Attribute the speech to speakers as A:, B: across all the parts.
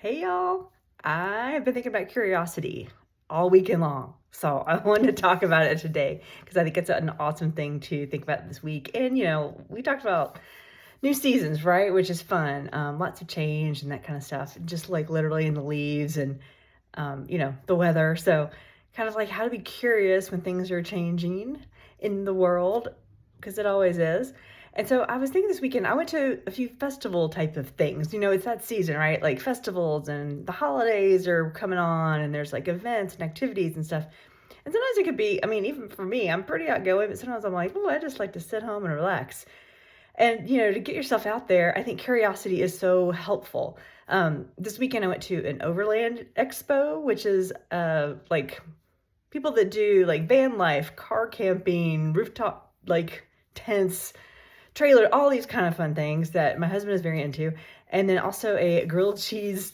A: Hey y'all. I've been thinking about curiosity all weekend long. So I wanted to talk about it today because I think it's an awesome thing to think about this week. And, we talked about new seasons, right? Which is fun. Lots of change and that kind of stuff. Just like literally in the leaves and, the weather. So kind of like how to be curious when things are changing in the world because it always is. And so I was thinking this weekend, I went to a few festival type of things. It's that season, right? Like festivals and the holidays are coming on, and there's like events and activities and stuff. And sometimes it could be, I mean, even for me, I'm pretty outgoing, but sometimes I'm like, oh, I just like to sit home and relax. And, to get yourself out there, I think curiosity is so helpful. This weekend, I went to an Overland Expo, which is like people that do like van life, car camping, rooftop like tents, trailer, all these kind of fun things that my husband is very into. And then also a grilled cheese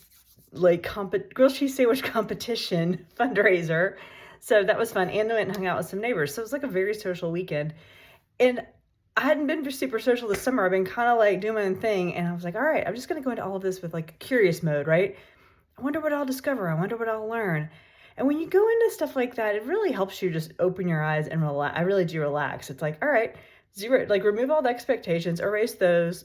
A: grilled cheese sandwich competition fundraiser. So that was fun. And I went and hung out with some neighbors. So it was like a very social weekend. And I hadn't been super social this summer. I've been kind of like doing my own thing. And I was like, all right, I'm just going to go into all of this with like curious mode, right? I wonder what I'll discover. I wonder what I'll learn. And when you go into stuff like that, it really helps you just open your eyes and relax. I really do relax. It's like, all right, zero, like remove all the expectations, erase those.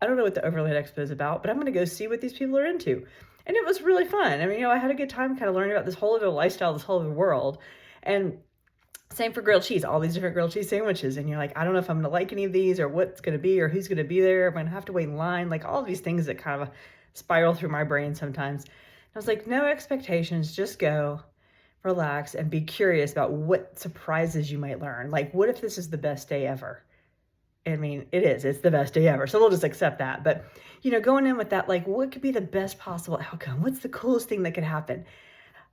A: I don't know what the Overland Expo is about, but I'm going to go see what these people are into. And it was really fun. I mean, I had a good time kind of learning about this whole other lifestyle, this whole other world. And same for grilled cheese, all these different grilled cheese sandwiches. And you're like, I don't know if I'm going to like any of these or what's going to be or who's going to be there. I'm going to have to wait in line. Like all of these things that kind of spiral through my brain sometimes. I was like, no expectations, just go, relax, and be curious about what surprises you might learn. Like, what if this is the best day ever? I mean, it is. It's the best day ever. So we'll just accept that. But, going in with that, like, what could be the best possible outcome? What's the coolest thing that could happen?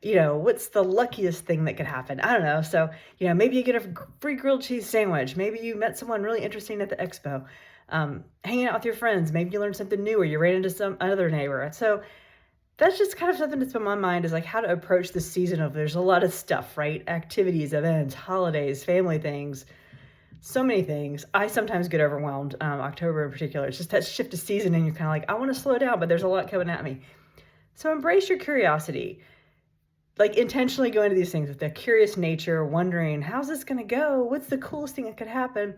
A: What's the luckiest thing that could happen? I don't know. So, maybe you get a free grilled cheese sandwich. Maybe you met someone really interesting at the expo. Hanging out with your friends. Maybe you learned something new or you ran into some other neighbor. So that's just kind of something that's been on my mind is like how to approach this season of there's a lot of stuff, right? Activities, events, holidays, family things, so many things. I sometimes get overwhelmed, October in particular. It's just that shift of season and you're kind of like, I want to slow down, but there's a lot coming at me. So embrace your curiosity. Like intentionally go into these things with a curious nature, wondering, how's this going to go? What's the coolest thing that could happen?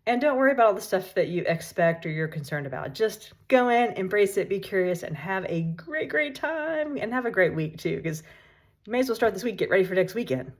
A: And don't worry about all the stuff that you expect or you're concerned about. Just go in, embrace it, be curious, and have a great, great time and have a great week too, because you may as well start this week, get ready for next weekend.